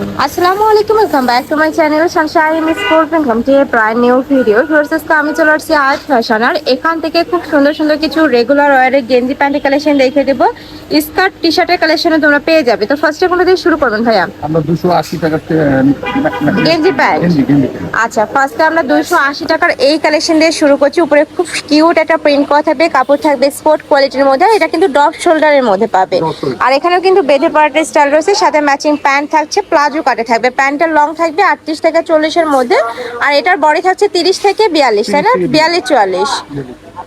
আসসালামু আলাইকুম, welcome back to my channel Sunshine sport welcome to A brand new video. Versus আমি চলে আসছি আজ ফ্যাশন, আর এখান থেকে খুব সুন্দর সুন্দর কিছু রেগুলার ওয়ারের গেঞ্জি প্যান্টের কালেকশন দেখিয়ে দেবো। স্কার্ট টি শার্টের কালেকশনে তোমরা পেয়ে যাবে। তো ফার্স্টে কোনো দিয়ে শুরু করবেন ভাইয়া? আমরা 280 টাকার গেঞ্জি প্যান্ট। আচ্ছা, ফার্স্টে আমরা 280 টাকার এই কালেকশন দিয়ে শুরু করছি। উপরে খুব কিউট একটা প্রিন্ট করা থাকবে, কাপড় থাকবে স্পোর্ট কোয়ালিটির মধ্যে। এটা কিন্তু ডগ শোল্ডারের মধ্যে পাবে, আর এখানেও কিন্তু বেঁধে পড়ার স্টাইল রয়েছে। সাথে ম্যাচিং প্যান্ট থাকছে, প্লাজো কাটে থাকবে। প্যান্টের লং থাকবে 38 থেকে 40-এর মধ্যে, আর এটার বডি থাকছে 30 থেকে 42, তাই না? 42-44,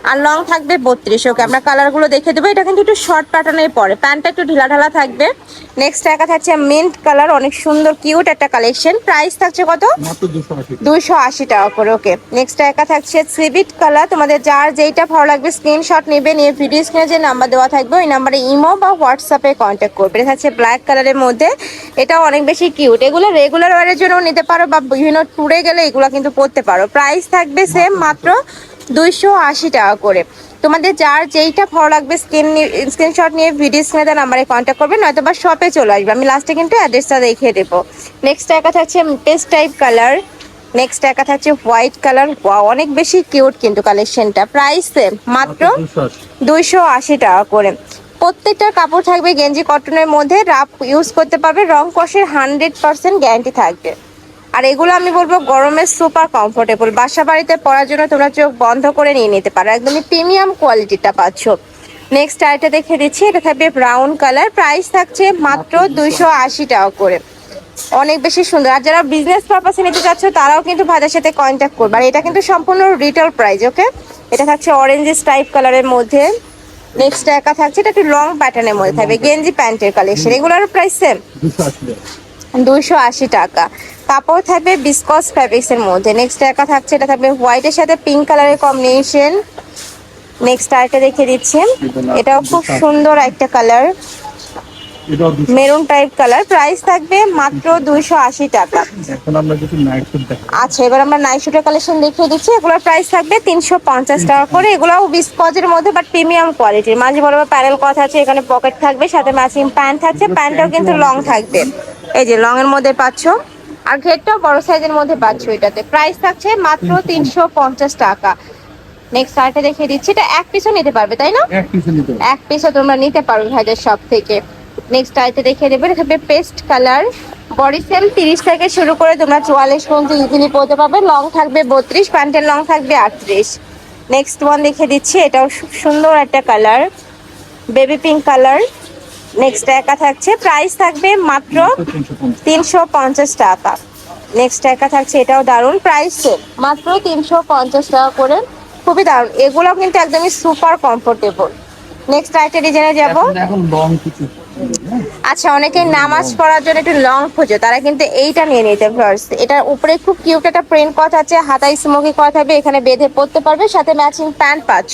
আর লং থাকবে 32। ওকে, আমরা কালারগুলো দেখে দেবো। এটা কিন্তু একটু শর্ট প্যাটার্নের পরে, প্যান্টটা একটু ঢিলা ঢালা থাকবে। নেক্সট একা থাকছে মিন্ট কালার, অনেক সুন্দর কিউট একটা কালেকশন। প্রাইস থাকছে কত? 280 টাকা করে। ওকে, নেক্সট একা থাকছে সিভিট কালার। তোমাদের যার যেইটা ভালো লাগবে স্ক্রিনশট নেবে, নিয়ে ভিডিও স্ক্রিনে যে নাম্বার দেওয়া থাকবে ওই নাম্বারে ইমো বা হোয়াটসঅ্যাপে কন্ট্যাক্ট করবে। এটা থাকছে ব্ল্যাক কালারের মধ্যে, এটাও অনেক বেশি কিউট। এগুলো রেগুলার ওয়ারের জন্য নিতে পারো, বা বিভিন্ন ট্যুরে গেলে এগুলো কিন্তু পরতে পারো। প্রাইস থাকবে সেম, মাত্র 280 টাকা করে। তোমাদের যার যেইটা ভালো লাগবে স্ক্রিনশট নিয়ে ভিডিও স্ক্রিনে দেওয়া নাম্বারে কন্ট্যাক্ট করবে, নয়তো বা শপে চলে আসবে। আমি লাস্টে কিন্তু অ্যাড্রেসটা দেখিয়ে দেবো। নেক্সট একা থাকছে পেস্ট টাইপ কালার। নেক্সট একা থাকছে হোয়াইট কালার। অনেক বেশি কিউট কিন্তু কালেকশনটা। প্রাইস মাত্র 280 টাকা করে। প্রত্যেকটা কাপড় থাকবে গেঞ্জি কটনের মধ্যে, রাফ ইউজ করতে পারবে, রং কষের 100% গ্যারান্টি থাকবে। আর এগুলো আমি বলবো গরমের সুপার কমফোর্টেবল, বাসা বাড়িতে পরার জন্য তোমরা চোখ বন্ধ করে নিয়ে নিতে পারো। একদমই প্রিমিয়াম কোয়ালিটিটা পাচ্ছ। নেক্সট আইটা দেখে দিচ্ছি, এটা থাকবে ব্রাউন কালার। প্রাইস থাকছে মাত্র 280 টাকা করে। অনেক বেশি সুন্দর। আর যারা বিজনেস পারপাসে নিতে চাচ্ছ তারাও কিন্তু ভাইদের সাথে কন্ট্যাক্ট করবে। আর এটা কিন্তু সম্পূর্ণ রিটেল প্রাইস। ওকে, এটা থাকছে অরেঞ্জ টাইপ কালারের মধ্যে। নেক্সট একা থাকছে, এটা একটু লং প্যাটার্নের মধ্যে থাকবে গেঞ্জি প্যান্টের কালেকশন। এগুলোর প্রাইস সেম, 280 টাকা। কাপড় থাকবে বিসকস ফ্যাব্রিক্স এর মধ্যে। নেক্সট একা থাকছে, এটা থাকবে হোয়াইটের সাথে পিঙ্ক কালারের কম্বিনেশন। নেক্সট আরেকটা দেখে দিচ্ছি, এটাও খুব সুন্দর একটা colour, maroon type colour. Price থাকবে মাত্র 280 টাকা। আচ্ছা, এবার আমরা নাইট শুটের কালেকশন দেখিয়ে দিচ্ছি। এগুলোর প্রাইস থাকবে 350 টাকা করে। এগুলোও বিসকজের মধ্যে, বাট প্রিমিয়াম কোয়ালিটির। মাঝে বরাবর প্যানেল কথা আছে, এখানে পকেট থাকবে, সাথে ম্যাচিং প্যান্ট থাকছে। প্যান্টটাও কিন্তু লং থাকবে, এই যে লং এর মধ্যে পাচ্ছ, আর ঘেরটাও বড় সাইজের মধ্যে পাচ্ছ। এটাতে প্রাইস থাকছে মাত্র 350 টাকা। নেক্সট আরেকটা দেখিয়ে দিচ্ছি, এটা এক পিসও নিতে পারবে, তাই না? এক পিসও তোমরা নিতে পারো ভাইদের সব থেকে। নেক্সট আইতে দেখিয়ে দেবে, এটা হবে পেস্ট কালার। বডি সেম 30 থেকে শুরু করে তোমরা 44 পর্যন্ত ইজিলি পরতে পারবে। লং থাকবে 32, প্যান্টের লং থাকবে 38। নেক্সট ওয়ান দেখিয়ে দিচ্ছি, এটাও খুব সুন্দর একটা colour, baby pink colour. Next একা থাকছে, প্রাইস থাকবে মাত্র 350 টাকা। নেক্সট একা থাকছে, এটাও দারুণ, প্রাইস মাত্র 350 টাকা করে। খুবই দারুণ, এগুলো কিন্তু একদমই সুপার কমফোর্টেবল। নেক্সট আরেকটা ডিজাইনে যাবো। আচ্ছা, অনেকে নামাজ পড়ার জন্য একটু লং খোঁজো, তারা কিন্তু এইটা নিয়ে নিতে পারো। এটার উপরে খুব কিউট একটা প্রিন্ট করা আছে, হাতায় স্মোকি করা থাকবে, এখানে বেঁধে পড়তে পারবে। সাথে ম্যাচিং প্যান্ট পাচ্ছ।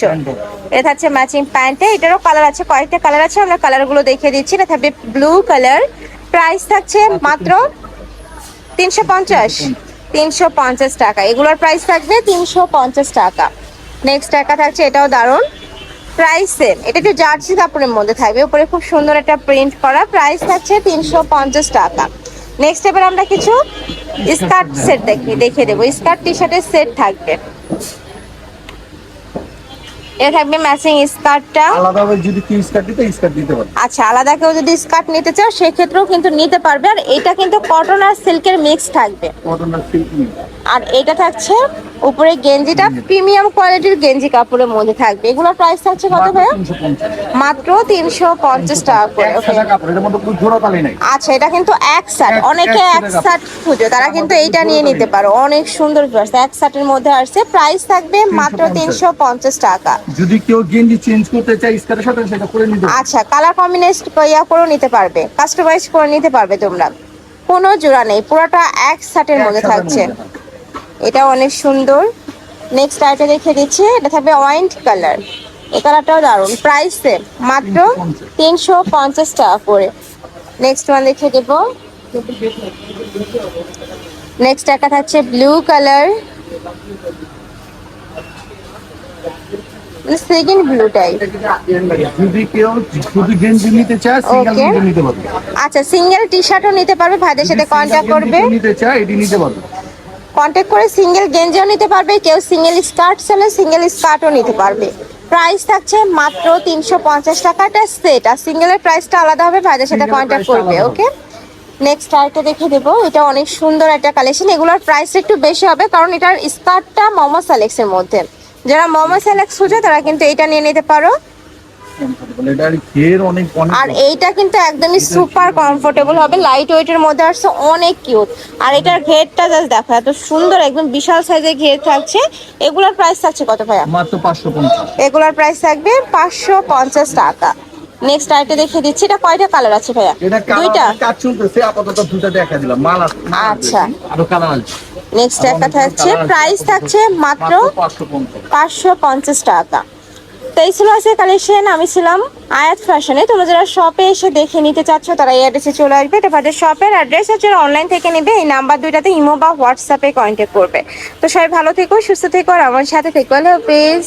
এটা থাকছে ম্যাচিং প্যান্টে। এটারও কালার আছে, কয়েকটা কালার আছে, আমরা কালারগুলো দেখিয়ে দিচ্ছি। এটা থাকবে ব্লু কালার। প্রাইস থাকছে মাত্র 350 টাকা। এগুলোর প্রাইস থাকবে 350 টাকা। নেক্সট একা থাকছে, এটাও দারুণ, প্রাইস সেম। এটা একটু জার্সি কাপড়ের মধ্যে থাকবে, উপরে খুব সুন্দর একটা প্রিন্ট করা। প্রাইস থাকছে 350 টাকা। নেক্সট এবার আমরা কিছু স্কার্ট সেট দেখিয়ে দেবো। স্কার্ট টি শার্টের সেট থাকবে, এটা থাকবে ম্যাচিং স্কার্টটা। আলাদাভাবে যদি কি স্কার্ট দিতে পারবে। আচ্ছা, আলাদা কেউ যদি স্কার্ট নিতে চাও সেক্ষেত্রেও কিন্তু নিতে পারবে। আর এটা কিন্তু কটন আর সিল্কের মিক্স থাকবে। আর এটা থাকছে উপরে গেঞ্জিটা প্রিমিয়াম কোয়ালিটির গেঞ্জি কাপড়ের মধ্যে থাকবে। এগুলোর প্রাইস থাকছে কত ভাইয়া? মাত্র 350 টাকা করে। আচ্ছা, এটা কিন্তু এক শার্ট, অনেকে এক শার্ট খুঁজো, তারা কিন্তু এইটা নিয়ে নিতে পারো। অনেক সুন্দর এক শার্টের মধ্যে আসছে। প্রাইস থাকবে মাত্র 350 টাকা। যদি কেউ গেঞ্জি চেঞ্জ করতে চায় স্কার্টের সাথে সেটা করে নিতে পারবে। আচ্ছা, কালার কম্বিনেশন করে নিতে পারবে, কাস্টমাইজ করে নিতে পারবে তোমরা। কোনো জোড়া নেই, পুরোটা এক শার্টের মধ্যে থাকছে। এটা অনেক সুন্দর। নেক্সট আইটা দেখে দিচ্ছি, এটা থাকবে ওয়াইন কালার। এই কালারটাও দারুণ, প্রাইস মাত্র 350 টাকা করে। নেক্সট ওয়ান দেখে দেব। নেক্সট একটা থাকছে blue colour. Second blue type. যদি কেউ শুধু গেঞ্জি নিতে চায় সিঙ্গেল Okay. নিতে পারবে। আচ্ছা, সিঙ্গেল টি শার্টও নিতে পারবে, ভাইদের সাথে যদি single কন্ট্যাক্ট গেঞ্জি করবে। কেউ নিতে চায় এটি নিতে পারবে। কন্ট্যাক্ট করে সিঙ্গেল গেঞ্জিও নিতে পারবে, কেউ সিঙ্গেল স্কার্ট চাইলে সিঙ্গেল স্কার্টও নিতে পারবে। প্রাইস থাকছে মাত্র 350 টাকাটা সেট, আর সিঙ্গেলের প্রাইসটা আলাদা হবে, ভাইদের সাথে Single এর কন্ট্যাক্ট price টা করবে। আলাদা ওকে, নেক্সট আরেকটা দেখে দেবো। এটা অনেক সুন্দর একটা কালেকশন, এগুলোর প্রাইস একটু বেশি হবে কারণ এটার স্কার্টটা মোমো সেলেক্সের মধ্যে। যারা মোমো সেলেক্স খুঁজে তারা কিন্তু এটা নিয়ে নিতে পারো। এটার ঘের অনেক অনেক আর এইটা কিন্তু একদমই সুপার কমফোর্টেবল হবে, লাইট ওয়েটের মধ্যে আসছে, অনেক কিউট। আর এটার ঘেরটা জাস্ট দেখো, এত সুন্দর, একদম বিশাল সাইজের ঘের থাকছে। এগুলোর প্রাইস থাকছে কত ভাইয়া? মাত্র 550। এগুলোর প্রাইস থাকবে 550 টাকা। নেক্সট আইটে দেখে দিচ্ছি, এটা কয়টা কালার আছে ভাইয়া? এটা দুইটা। কালার কাজ চলতেছে, আপাতত দুটো দেখা দিলাম, মাল আছে। আচ্ছা। আরো কালার আছে। নেক্সট একটা থাকছে, প্রাইস থাকছে মাত্র 550 টাকা। তো এই ছিল আজকে কালেকশন, আমি ছিলাম আয়াত ফ্যাশনে। তোমরা যারা শপে এসে দেখে নিতে চাচ্ছ তারা এই অ্যাড্রেসে চলে আসবে। এটা তাদের শপের অ্যাড্রেস হচ্ছে, অনলাইন থেকে নেবে এই নাম্বার দুইটাতে ইমো বা হোয়াটসঅ্যাপে কন্ট্যাক্ট করবে। তো সবাই ভালো থেকো, সুস্থ থেকো, আর আমার সাথে থেকো। আল্লাহ হাফেজ।